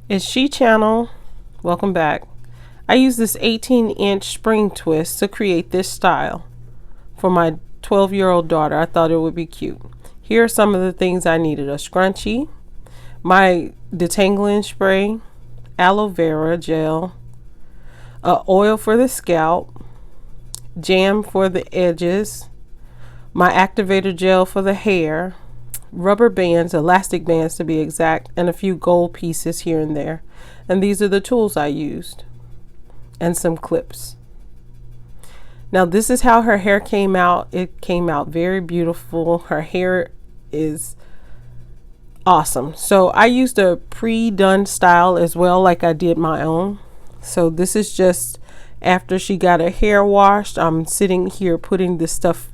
It's She Channel. Welcome back. I used this 18-inch spring twist to create this style for my 12-year-old daughter. I thought it would be cute. Here are some of the things I needed: a scrunchie, my detangling spray, aloe vera gel, oil for the scalp, jam for the edges, my activator gel for the hair, rubber bands, elastic bands to be exact, and a few gold pieces here and there. And these are the tools I used, and some clips. Now this is how her hair came out. It came out very beautiful. Her hair is awesome. So I used a pre-done style as well, like I did my own. So this is just after she got her hair washed. I'm sitting here putting this stuff,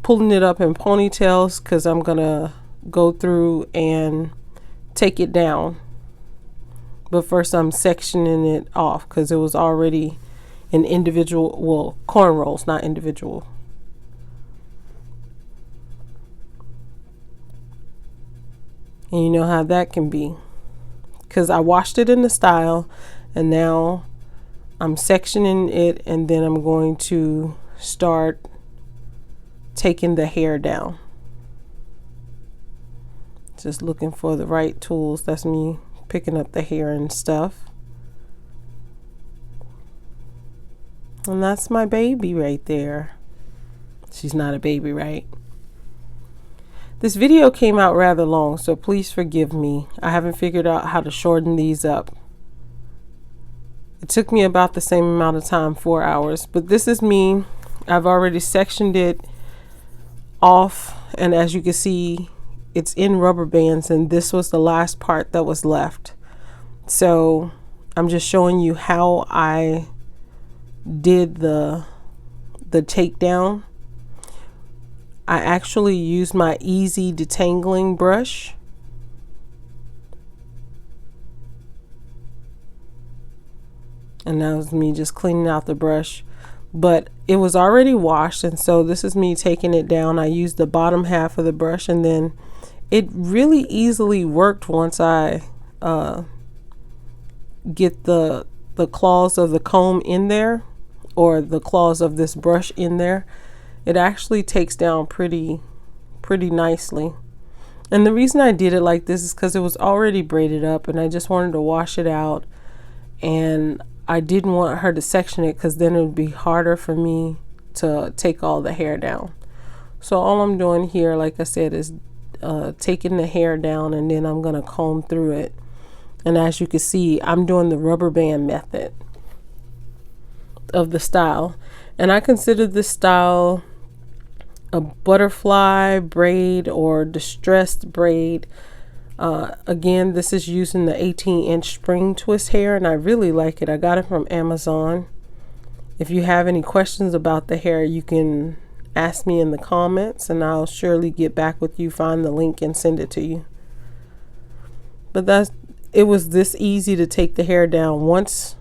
pulling it up in ponytails, because I'm gonna go through and take it down. But first I'm sectioning it off because it was already an individual, well, cornrows, not individual. And you know how that can be, because I washed it in the style, and now I'm sectioning it, and then I'm going to start taking the hair down. Just looking for the right tools. That's me picking up the hair and stuff. And that's my baby right there. She's not a baby, right? This video came out rather long, so please forgive me. I haven't figured out how to shorten these up. It took me about the same amount of time, 4 hours, but this is me. I've already sectioned it off, and as you can see, it's in rubber bands, and this was the last part that was left. So I'm just showing you how I did the takedown. I actually used my easy detangling brush, and that was me just cleaning out the brush, but it was already washed, and so this is me taking it down. I used the bottom half of the brush, and then it really easily worked once I get the claws of the comb in there, or the claws of this brush in there. It actually takes down pretty nicely. And the reason I did it like this is because it was already braided up, and I just wanted to wash it out, and I didn't want her to section it because then it would be harder for me to take all the hair down. So all I'm doing here, like I said, is taking the hair down, and then I'm gonna comb through it. And as you can see, I'm doing the rubber band method of the style, and I consider this style a butterfly braid or distressed braid. Again, this is using the 18-inch spring twist hair, and I really like it. I got it from Amazon. If you have any questions about the hair, you can ask me in the comments, and I'll surely get back with you, find the link, and send it to you. But it was this easy to take the hair down. Once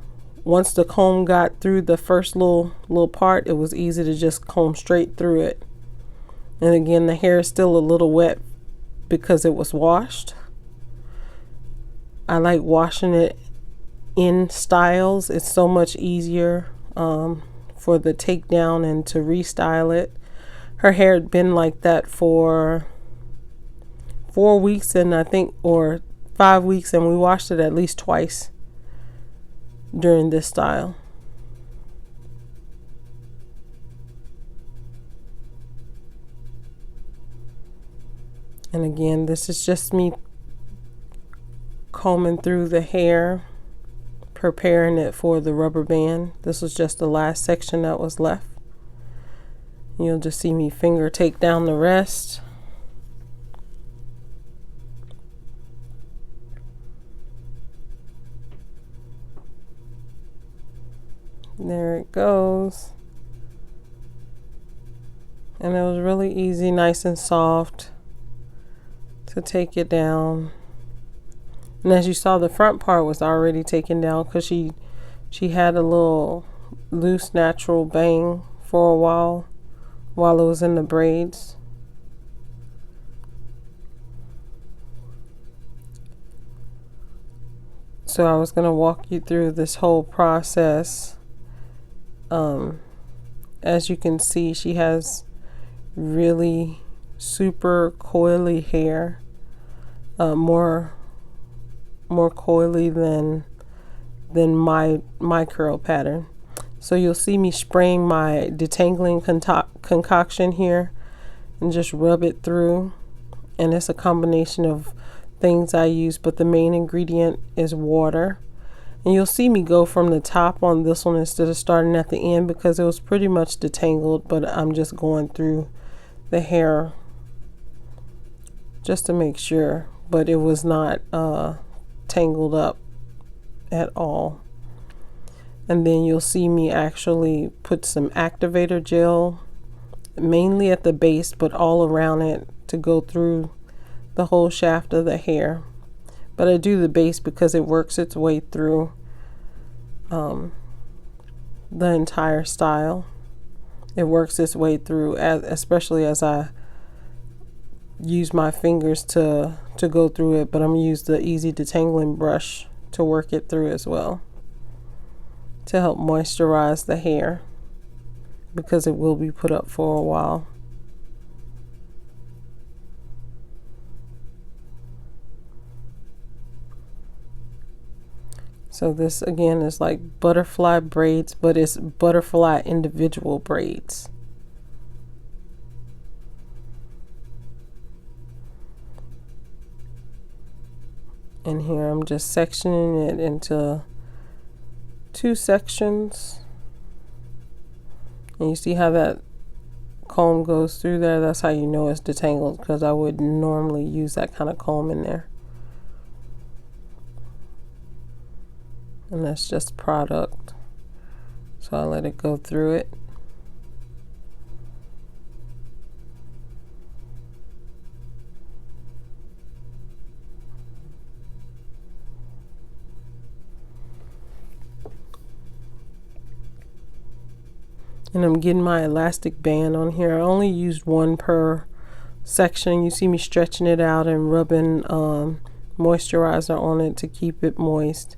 the comb got through the first little part, it was easy to just comb straight through it. And again, the hair is still a little wet because it was washed. I like washing it in styles. It's so much easier for the takedown and to restyle it. Her hair had been like that for 4 weeks, and I think, or 5 weeks, and we washed it at least twice during this style. And again, this is just me combing through the hair, preparing it for the rubber band. This was just the last section that was left. You'll just see me finger take down the rest. There it goes. And it was really easy, nice and soft to take it down. And as you saw, the front part was already taken down because she had a little loose natural bang for a while it was in the braids. So I was going to walk you through this whole process. As you can see, she has really super coily hair, more coily than my curl pattern. So you'll see me spraying my detangling concoction here and just rub it through, and it's a combination of things I use, but the main ingredient is water. And you'll see me go from the top on this one instead of starting at the end because it was pretty much detangled, but I'm just going through the hair just to make sure, but it was not tangled up at all. And then you'll see me actually put some activator gel mainly at the base but all around it to go through the whole shaft of the hair. But I do the base because it works its way through the entire style. It works its way through, especially as I use my fingers to go through it, but I'm going to use the easy detangling brush to work it through as well to help moisturize the hair because it will be put up for a while. So this again is like butterfly braids, but it's butterfly individual braids. And here I'm just sectioning it into 2 sections. And you see how that comb goes through there? That's how you know it's detangled, because I would normally use that kind of comb in there. And that's just product. So I let it go through it. And I'm getting my elastic band on here. I only used 1 per section. You see me stretching it out and rubbing moisturizer on it to keep it moist.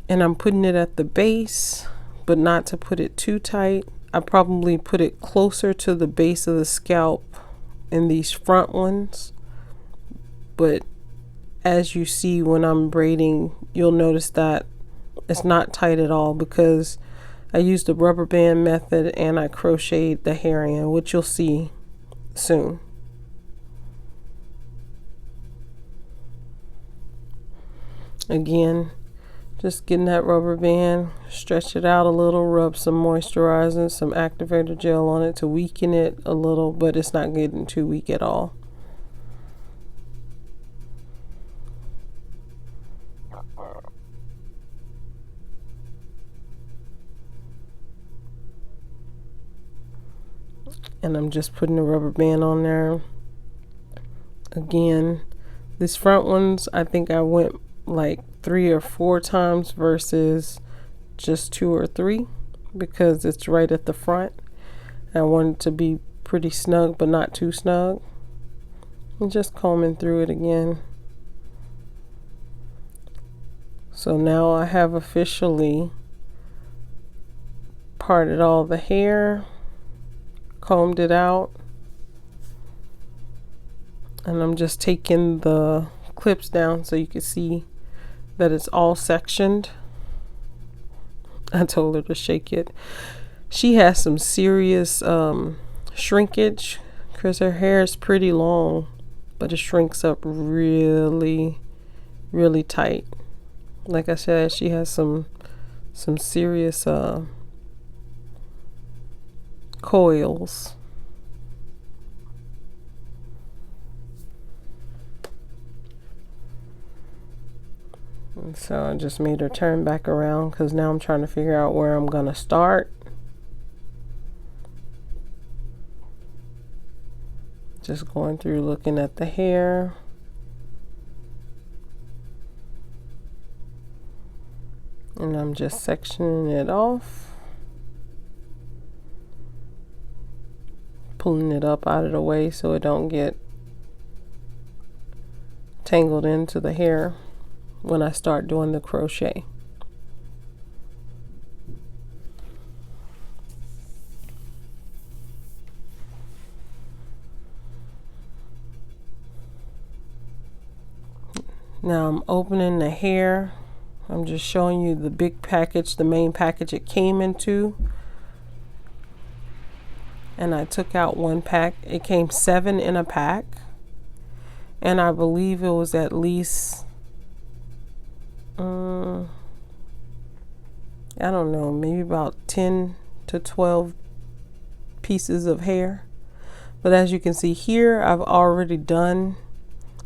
And I'm putting it at the base, but not to put it too tight. I probably put it closer to the base of the scalp in these front ones. But as you see when I'm braiding, you'll notice that it's not tight at all because I used the rubber band method and I crocheted the hair in, which you'll see soon. Again, just getting that rubber band, stretch it out a little, rub some moisturizer, some activator gel on it to weaken it a little, but it's not getting too weak at all. And I'm just putting the rubber band on there. Again, these front ones, I think I went like 3 or 4 times versus just 2 or 3 because it's right at the front. I want it to be pretty snug but not too snug. And just combing through it again. So now I have officially parted all the hair, combed it out, and I'm just taking the clips down so you can see that it's all sectioned. I told her to shake it. She has some serious shrinkage because her hair is pretty long, but it shrinks up really tight. Like I said, she has some serious coils. And so I just made her turn back around because now I'm trying to figure out where I'm gonna start. Just going through looking at the hair. And I'm just sectioning it off, pulling it up out of the way so it don't get tangled into the hair when I start doing the crochet. Now I'm opening the hair. I'm just showing you the big package, the main package it came into. And I took out one pack. It came 7 in a pack. And I believe it was at least, I don't know, maybe about 10 to 12 pieces of hair. But as you can see here, I've already done,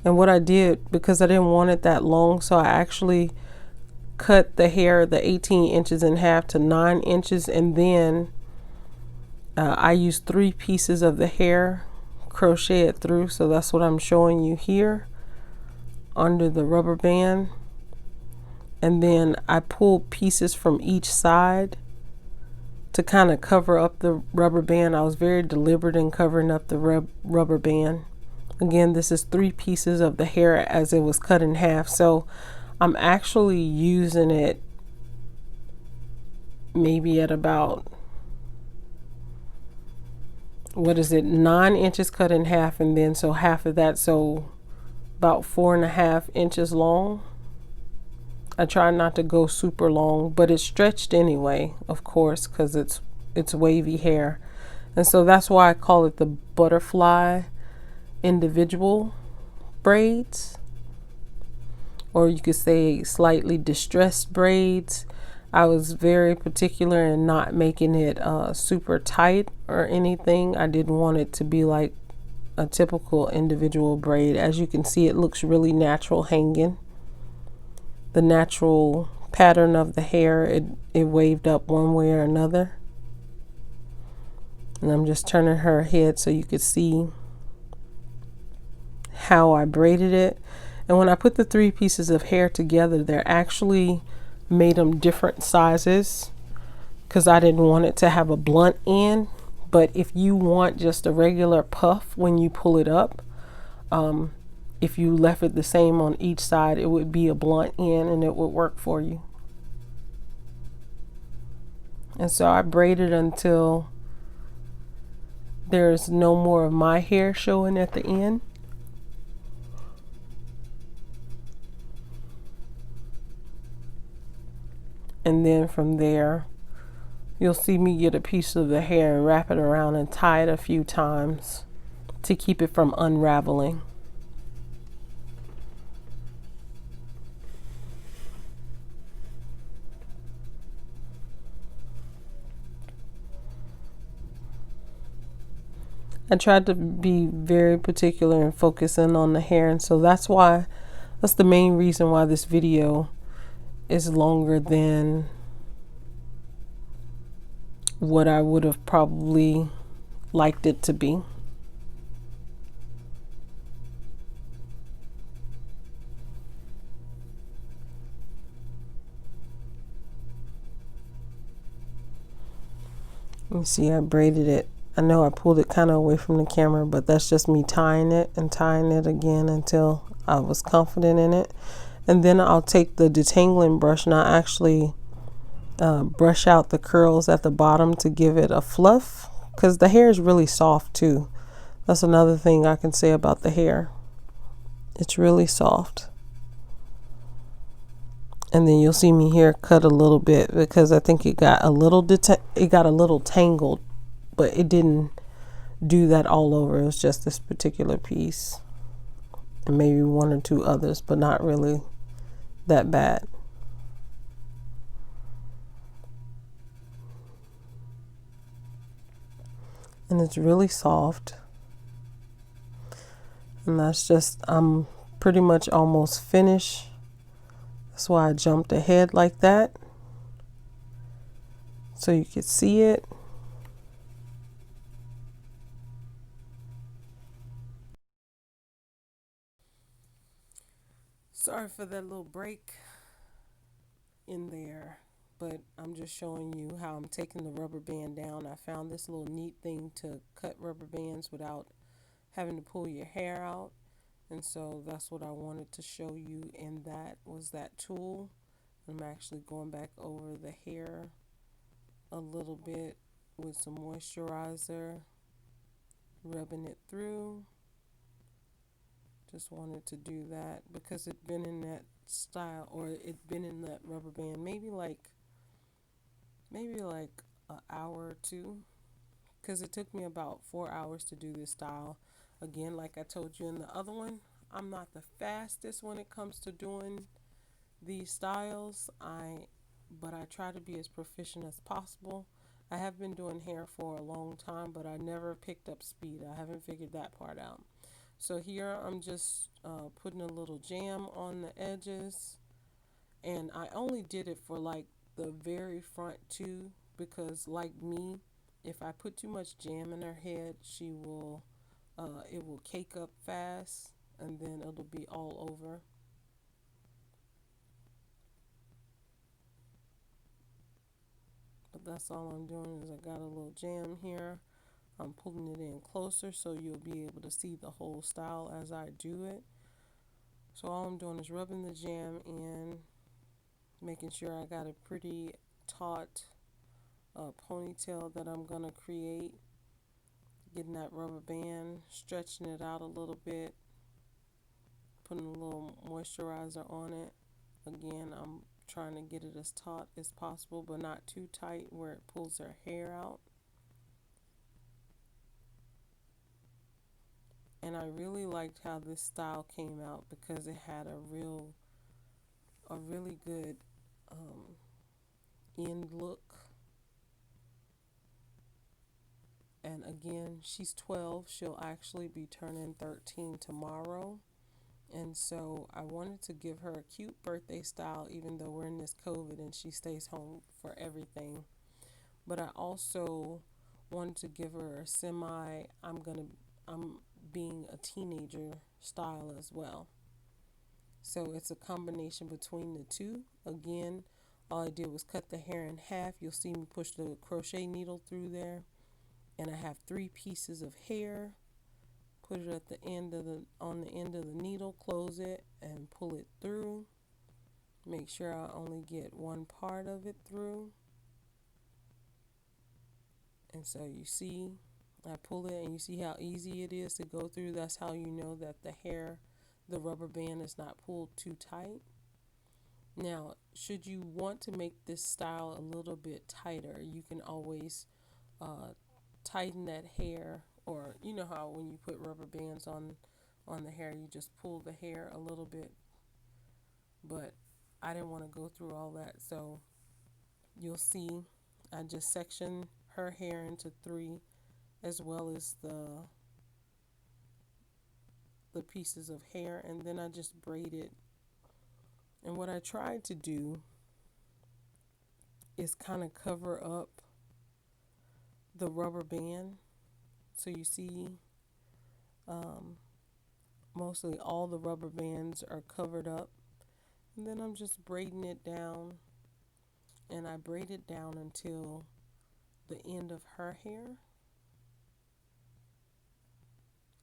and what I did, because I didn't want it that long, so I actually cut the hair, the 18 inches in half to 9 inches, and then I used 3 pieces of the hair, crochet it through. So that's what I'm showing you here under the rubber band. And then I pulled pieces from each side to kind of cover up the rubber band. I was very deliberate in covering up the rubber band. Again, this is 3 pieces of the hair as it was cut in half. So I'm actually using it maybe at about, 9 inches cut in half, and then so half of that, so about 4.5 inches long. I try not to go super long, but it's stretched anyway, of course, because it's wavy hair. And so that's why I call it the butterfly individual braids, or you could say slightly distressed braids. I was very particular in not making it super tight or anything. I didn't want it to be like a typical individual braid. As you can see, it looks really natural hanging. The natural pattern of the hair, it waved up one way or another. And I'm just turning her head so you could see how I braided it. And when I put the 3 pieces of hair together, they're actually made them different sizes because I didn't want it to have a blunt end. But if you want just a regular puff when you pull it up, if you left it the same on each side, it would be a blunt end and it would work for you. And so I braided until there's no more of my hair showing at the end. And then from there, you'll see me get a piece of the hair and wrap it around and tie it a few times to keep it from unraveling. I tried to be very particular and focusing on the hair, and so that's the main reason why this video is longer than what I would have probably liked it to be. You see, I braided it. I know I pulled it kind of away from the camera, but that's just me tying it and tying it again until I was confident in it. And then I'll take the detangling brush and I actually brush out the curls at the bottom to give it a fluff, because the hair is really soft too. That's another thing I can say about the hair. It's really soft. And then you'll see me here cut a little bit because I think it got a little tangled, but it didn't do that all over. It was just this particular piece and maybe 1 or 2 others, but not really that bad. And it's really soft. And that's just, I'm pretty much almost finished. That's why I jumped ahead like that, so you could see it. Sorry for that little break in there, but I'm just showing you how I'm taking the rubber band down. I found this little neat thing to cut rubber bands without having to pull your hair out. And so that's what I wanted to show you, and that was that tool. I'm actually going back over the hair a little bit with some moisturizer, rubbing it through. Just wanted to do that because it'd been in that style, or it'd been in that rubber band maybe like an hour or two, because it took me about 4 hours to do this style. Again, like I told you in the other one, I'm not the fastest when it comes to doing these styles. But I try to be as proficient as possible. I have been doing hair for a long time, but I never picked up speed. I haven't figured that part out. So here I'm just putting a little jam on the edges, and I only did it for like the very front two, because like me, if I put too much jam in her head, it will cake up fast, and then it'll be all over. But that's all I'm doing, is I got a little jam here. I'm pulling it in closer so you'll be able to see the whole style as I do it. So all I'm doing is rubbing the jam in, making sure I got a pretty taut ponytail that I'm gonna create. Getting that rubber band, stretching it out a little bit, putting a little moisturizer on it. Again, I'm trying to get it as taut as possible, but not too tight where it pulls her hair out. And I really liked how this style came out because it had a really good end look. And again, she's 12. She'll actually be turning 13 tomorrow. And so I wanted to give her a cute birthday style, even though we're in this COVID and she stays home for everything. But I also wanted to give her a I'm being a teenager style as well. So it's a combination between the two. Again, all I did was cut the hair in half. You'll see me push the crochet needle through there. And I have 3 pieces of hair. Put it at the end of on the end of the needle, close it and pull it through. Make sure I only get one part of it through. And so you see, I pull it and you see how easy it is to go through. That's how you know that the rubber band is not pulled too tight. Now, should you want to make this style a little bit tighter, you can always tighten that hair, or you know how when you put rubber bands on the hair, you just pull the hair a little bit. But I didn't want to go through all that, so you'll see I just section her hair into 3, as well as the pieces of hair, and then I just braid it. And what I tried to do is kind of cover up the rubber band. So you see, mostly all the rubber bands are covered up. And then I'm just braiding it down, and I braid it down until the end of her hair.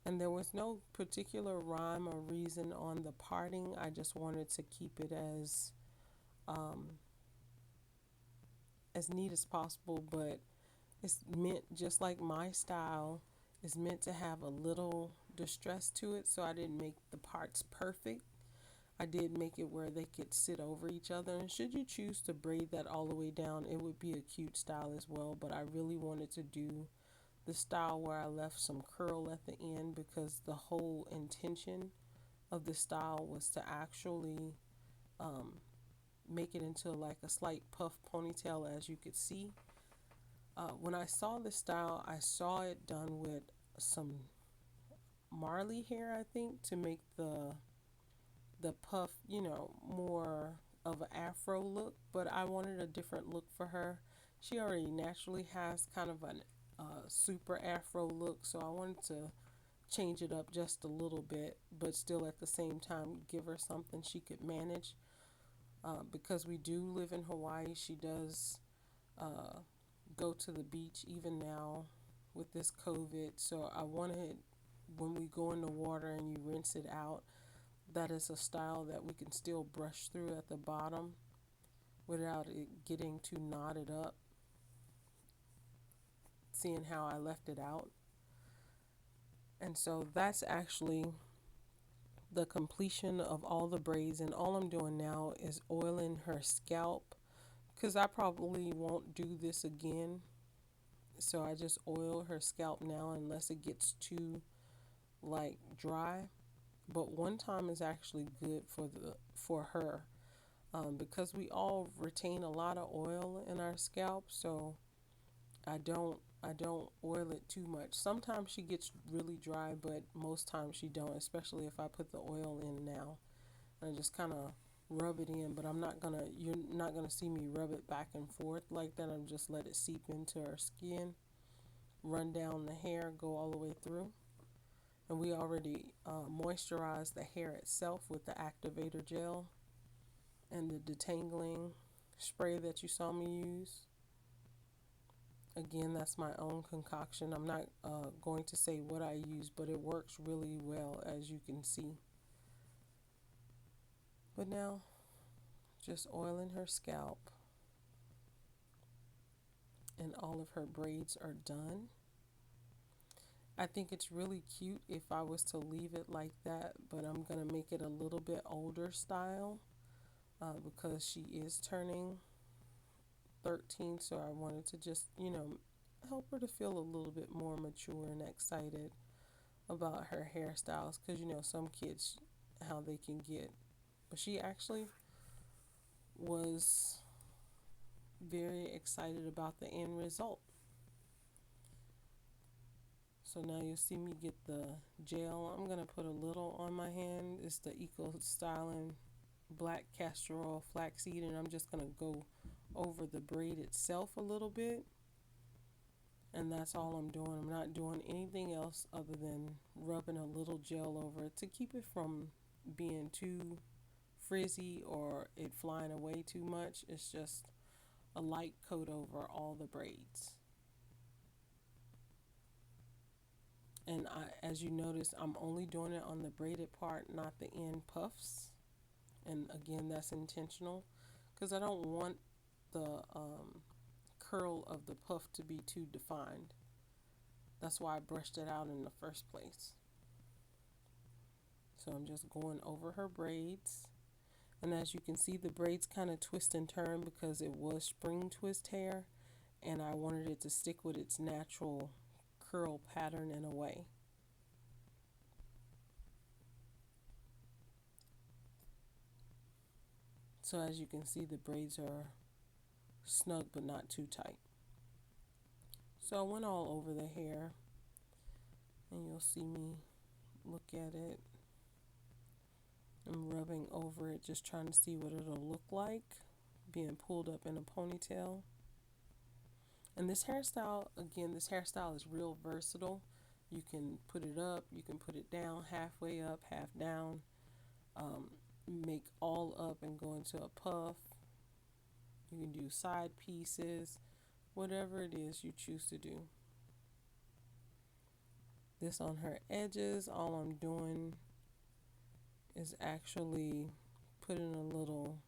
And there was no particular rhyme or reason on the parting. I just wanted to keep it as neat as possible, but it's meant, just like my style is meant to have a little distress to it, so I didn't make the parts perfect. I did make it where they could sit over each other, and should you choose to braid that all the way down, it would be a cute style as well. But I really wanted to do the style where I left some curl at the end, because the whole intention of the style was to actually make it into like a slight puff ponytail, as you could see. When I saw the style, I saw it done with some Marley hair, I think, to make the puff, more of an afro look. But I wanted a different look for her. She already naturally has kind of an super afro look, so I wanted to change it up just a little bit, but still at the same time give her something she could manage. Because we do live in Hawaii, she does go to the beach even now with this COVID. So I wanted when we go in the water and you rinse it out, that is a style that we can still brush through at the bottom without it getting too knotted up. Seeing how I left it out. And so that's actually the completion of all the braids, and all I'm doing now is oiling her scalp because I probably won't do this again. So I just oil her scalp now unless it gets too like dry. But one time is actually good for her, because we all retain a lot of oil in our scalp. So I don't oil it too much. Sometimes she gets really dry, but most times she don't, especially if I put the oil in now. And I just kind of rub it in, but you're not gonna see me rub it back and forth like that. I'm just let it seep into her skin, run down the hair, go all the way through. And we already moisturized the hair itself with the activator gel and the detangling spray that you saw me use. Again, that's my own concoction. I'm not going to say what I use, but it works really well, as you can see. But now, just oiling her scalp, and all of her braids are done. I think it's really cute if I was to leave it like that, but I'm going to make it a little bit older style because she is turning 13, so I wanted to just, help her to feel a little bit more mature and excited about her hairstyles, because some kids, how they can get. But she actually was very excited about the end result. So now you'll see me get the gel. I'm going to put a little on my hand. It's the Eco Styling Black Castor Oil Flaxseed, and I'm just going to go over the braid itself a little bit. And that's all I'm doing. I'm not doing anything else other than rubbing a little gel over it to keep it from being too frizzy or it flying away too much. It's just a light coat over all the braids. And as you notice, I'm only doing it on the braided part, not the end puffs. And again, that's intentional because I don't want the curl of the puff to be too defined. That's why I brushed it out in the first place. So I'm just going over her braids. And as you can see, the braids kind of twist and turn because it was spring twist hair. And I wanted it to stick with its natural curl pattern in a way. So as you can see, the braids are snug but not too tight. So I went all over the hair, and you'll see me look at it. I'm rubbing over it, just trying to see what it'll look like being pulled up in a ponytail. And this hairstyle, again, this hairstyle is real versatile. You can put it up, you can put it down, halfway up, half down, make all up and go into a puff. You can do side pieces, whatever it is you choose to do. This on her edges, all I'm doing is actually putting a little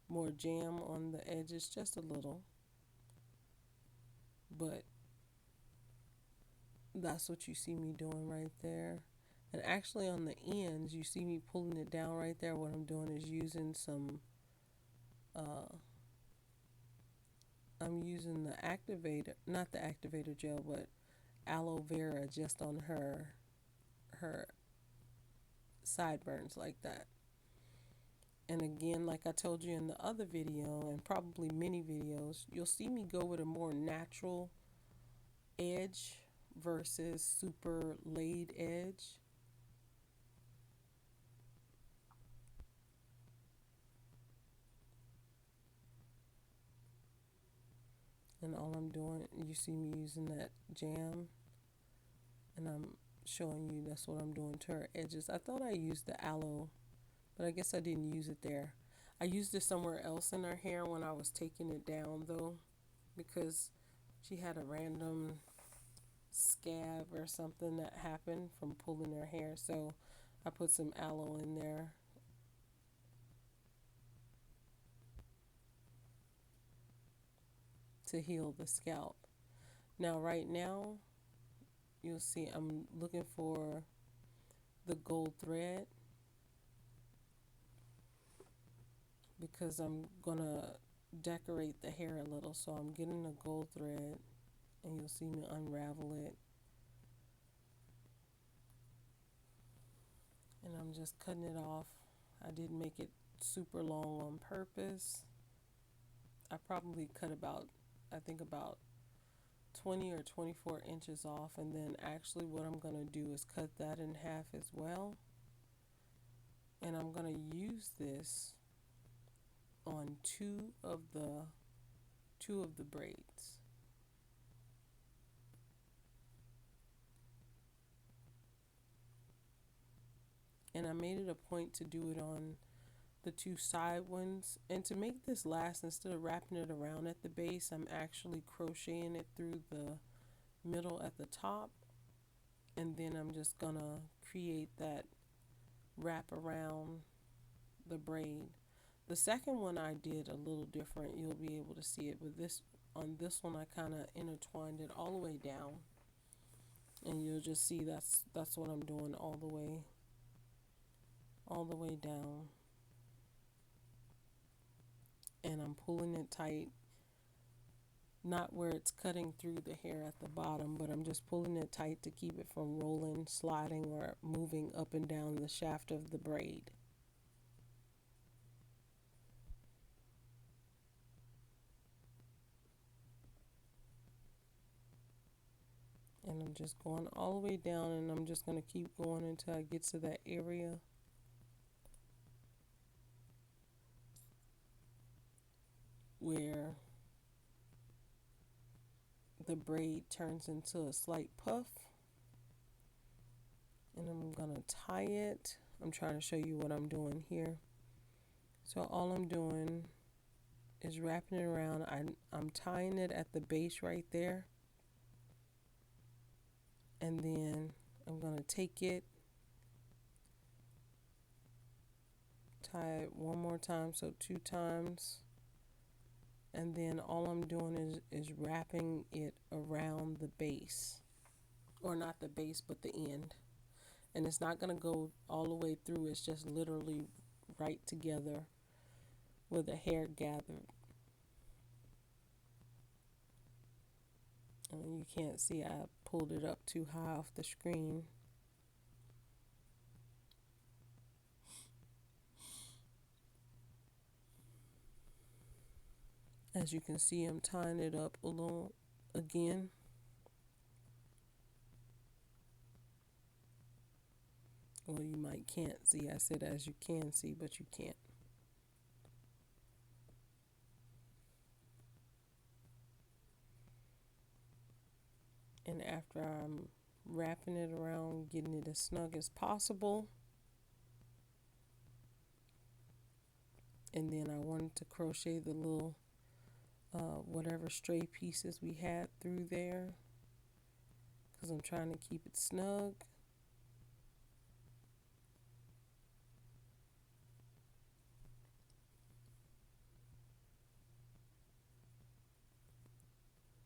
more jam on the edges, just a little. But that's what you see me doing right there. And actually on the ends, you see me pulling it down right there. What I'm doing is using some, I'm using the activator, not the activator gel, but aloe vera just on her sideburns like that. And again, like I told you in the other video, and probably many videos, you'll see me go with a more natural edge versus super laid edge. And all I'm doing, you see me using that jam, and I'm showing you that's what I'm doing to her edges. I thought I used the aloe, but I guess I didn't use it there. I used it somewhere else in her hair when I was taking it down though, because she had a random scab or something that happened from pulling her hair. So I put some aloe in there. To heal the scalp. Now right now you'll see I'm looking for the gold thread because I'm gonna decorate the hair a little, so I'm getting a gold thread and you'll see me unravel it, and I'm just cutting it off. I didn't make it super long on purpose. I probably cut about, I think about 20 or 24 inches off, and then actually what I'm going to do is cut that in half as well, and I'm going to use this on two of the braids. And I made it a point to do it on the two side ones, and to make this last, instead of wrapping it around at the base, I'm actually crocheting it through the middle at the top, and then I'm just gonna create that wrap around the braid. The second one I did a little different, you'll be able to see it, but on this one I kind of intertwined it all the way down, and you'll just see that's what I'm doing all the way down, and I'm pulling it tight, not where it's cutting through the hair at the bottom, but I'm just pulling it tight to keep it from rolling, sliding, or moving up and down the shaft of the braid. And I'm just going all the way down, and I'm just going to keep going until I get to that area where the braid turns into a slight puff, and I'm going to tie it. I'm trying to show you what I'm doing here. So all I'm doing is wrapping it around. I'm tying it at the base right there, and then I'm going to take it, tie it one more time, so 2 times, and then all I'm doing is wrapping it around the base, or not the base but the end, and it's not going to go all the way through. It's just literally right together where the hair gathered. And you can't see, I pulled it up too high off the screen. As you can see, I'm tying it up a little again. Well, you can't see. I said as you can see, but you can't. And after I'm wrapping it around, getting it as snug as possible, and then I wanted to crochet the little whatever stray pieces we had through there, because I'm trying to keep it snug.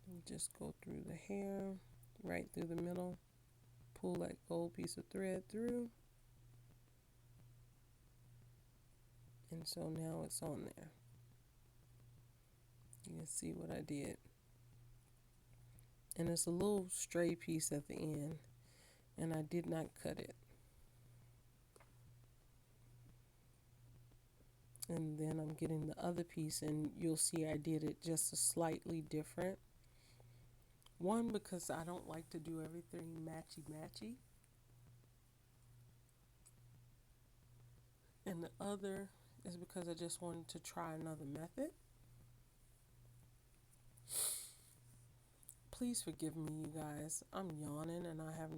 And just go through the hair, right through the middle, pull that gold piece of thread through, and so now it's on there. You can see what I did, and it's a little stray piece at the end, and I did not cut it. And then I'm getting the other piece, and you'll see I did it just a slightly different. One, because I don't like to do everything matchy, and the other is because I just wanted to try another method. Please forgive me, you guys. I'm yawning and I have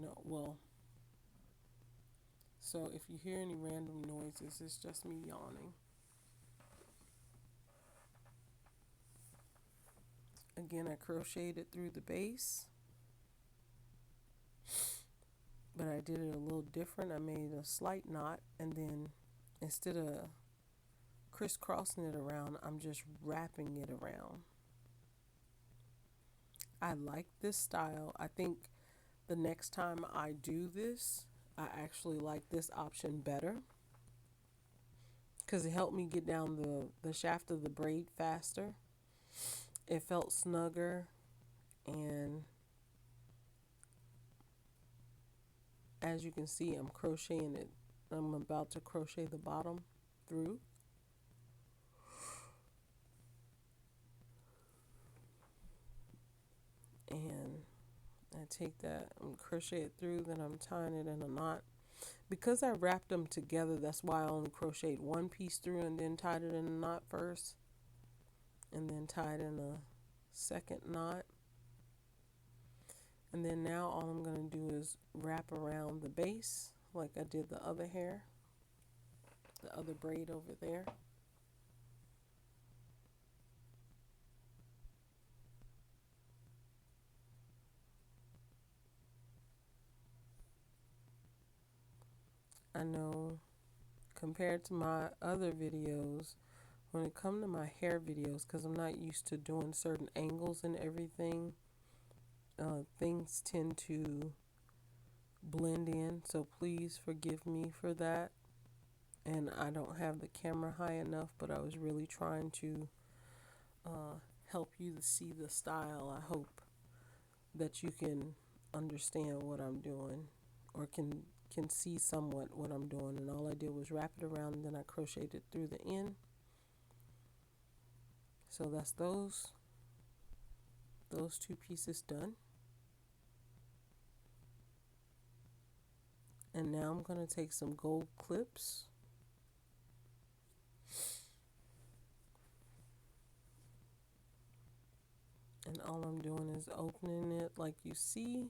so if you hear any random noises, it's just me yawning. Again, I crocheted through the base, But I did it a little different. I made a slight knot, and then instead of crisscrossing it around, I'm just wrapping it around. I like this style. I think the next time I do this, I actually like this option better because it helped me get down the shaft of the braid faster. It felt snugger, and as you can see, I'm crocheting it. I'm about to crochet the bottom through. And I take that and crochet it through, then I'm tying it in a knot. Because I wrapped them together, that's why I only crocheted one piece through and then tied it in a knot first. And then tied in a second knot. And then now all I'm going to do is wrap around the base like I did the other hair, the other braid over there. I know compared to my other videos, when it comes to my hair videos, because I'm not used to doing certain angles and everything, things tend to blend in, so please forgive me for that. And I don't have the camera high enough, but I was really trying to help you to see the style. I hope that you can understand what I'm doing, or can see somewhat what I'm doing. And all I did was wrap it around, and then I crocheted it through the end. So that's those two pieces done. And now I'm going to take some gold clips and all I'm doing is opening it like you see,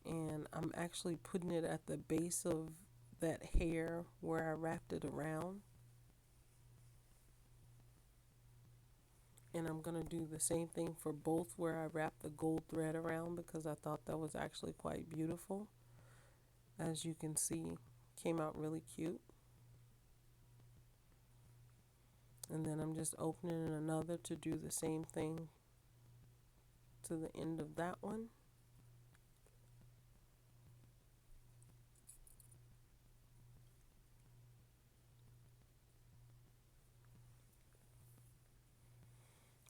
and I'm actually putting it at the base of that hair where I wrapped it around. And I'm going to do the same thing for both where I wrapped the gold thread around, because I thought that was actually quite beautiful. As you can see, came out really cute. And then I'm just opening another to do the same thing to the end of that one.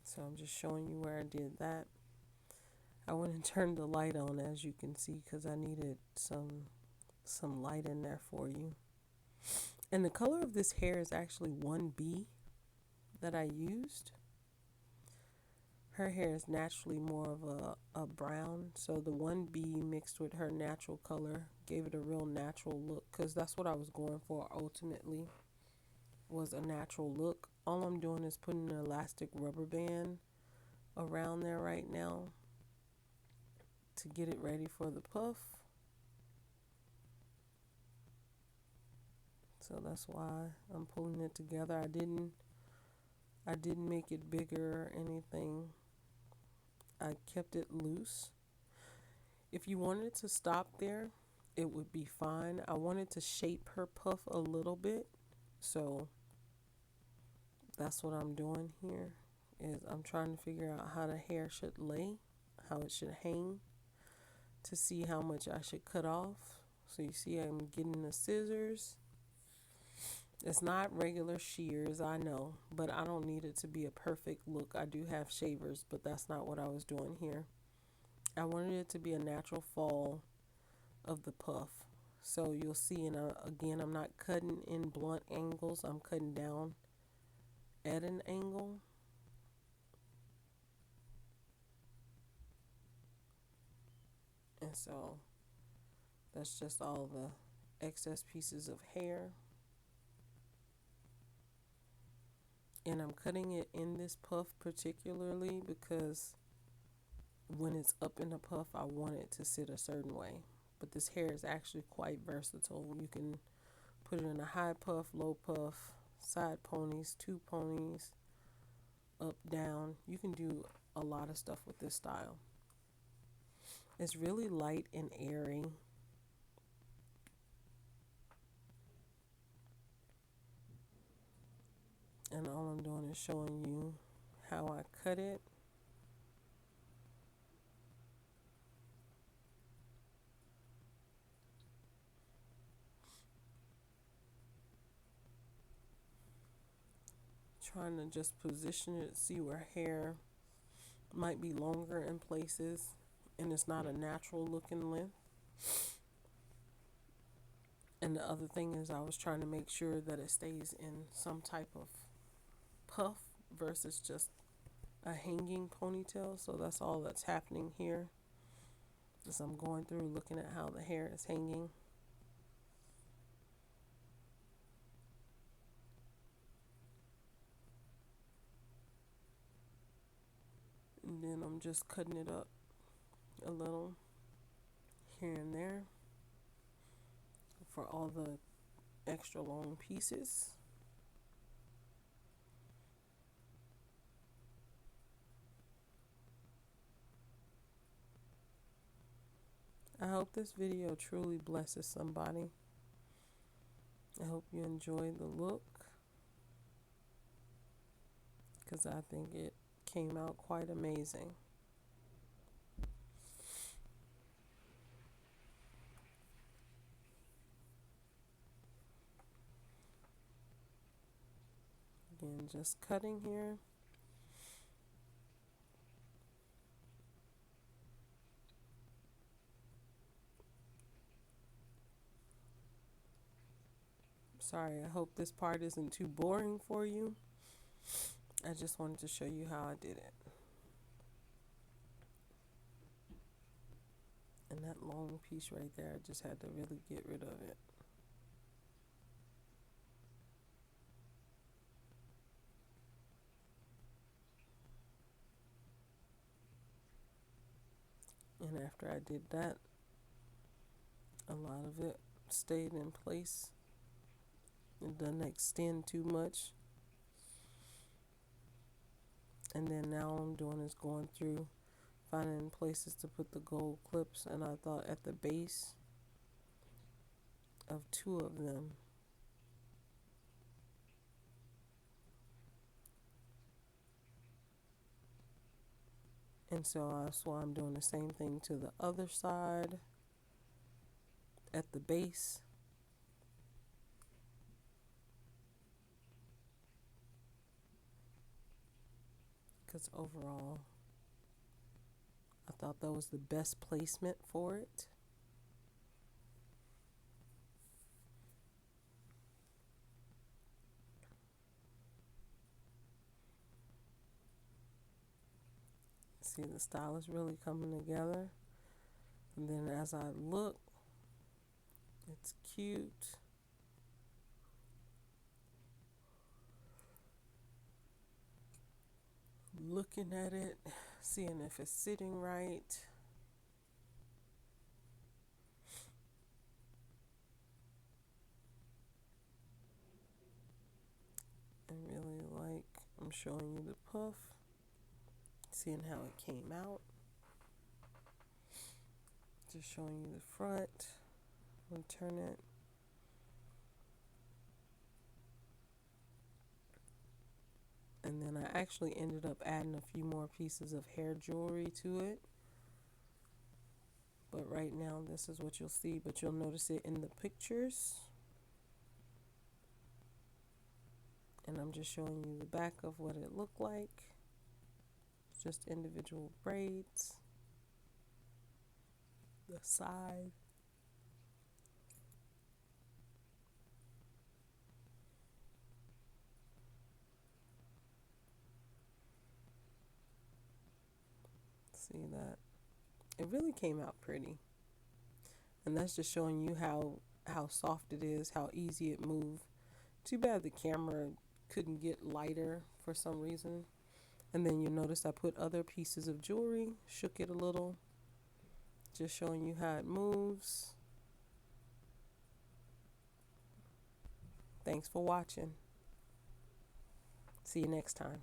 So I'm just showing you where I did that. I went and turned the light on, as you can see, because I needed some light in there for you. And the color of this hair is actually 1B that I used. Her hair is naturally more of a brown, so the 1B mixed with her natural color gave it a real natural look, because that's what I was going for ultimately, was a natural look. All I'm doing is putting an elastic rubber band around there right now to get it ready for the puff. So that's why I'm pulling it together. I didn't make it bigger or anything. I kept it loose. If you wanted to stop there, it would be fine. I wanted to shape her puff a little bit, so that's what I'm doing here. Is I'm trying to figure out how the hair should lay, how it should hang, to see how much I should cut off. So you see I'm getting the scissors. It's not regular shears, I know, but I don't need it to be a perfect look. I do have shavers, but that's not what I was doing here. I wanted it to be a natural fall of the puff. So you'll see, and again, I'm not cutting in blunt angles. I'm cutting down at an angle. And so that's just all the excess pieces of hair. And I'm cutting it in this puff particularly because when it's up in the puff, I want it to sit a certain way. But this hair is actually quite versatile. You can put it in a high puff, low puff, side ponies, two ponies, up, down. You can do a lot of stuff with this style. It's really light and airy. And all I'm doing is showing you how I cut it. Trying to just position it, see where hair might be longer in places and it's not a natural looking length. And the other thing is I was trying to make sure that it stays in some type of puff versus just a hanging ponytail. So that's all that's happening here, as I'm going through looking at how the hair is hanging. And then I'm just cutting it up a little here and there for all the extra long pieces. I hope this video truly blesses somebody. I hope you enjoy the look, because I think it came out quite amazing. Again, just cutting here. Sorry, I hope this part isn't too boring for you. I just wanted to show you how I did it. And that long piece right there, I just had to really get rid of it. And after I did that, a lot of it stayed in place. It doesn't extend too much. And then now all I'm doing is going through finding places to put the gold clips, and I thought at the base of 2 of them. And so that's why I'm doing the same thing to the other side at the base. Because overall, I thought that was the best placement for it. See, the style is really coming together. And then as I look, it's cute. Looking at it, seeing if it's sitting right. And really like, I'm showing you the puff, seeing how it came out. Just showing you the front. I'm gonna turn it. And then I actually ended up adding a few more pieces of hair jewelry to it. But right now, this is what you'll see, but you'll notice it in the pictures. And I'm just showing you the back of what it looked like. It's just individual braids. The side. See that? It really came out pretty. And that's just showing you how soft it is, how easy it moved. Too bad the camera couldn't get lighter for some reason. And then you notice I put other pieces of jewelry, shook it a little, just showing you how it moves. Thanks for watching. See you next time.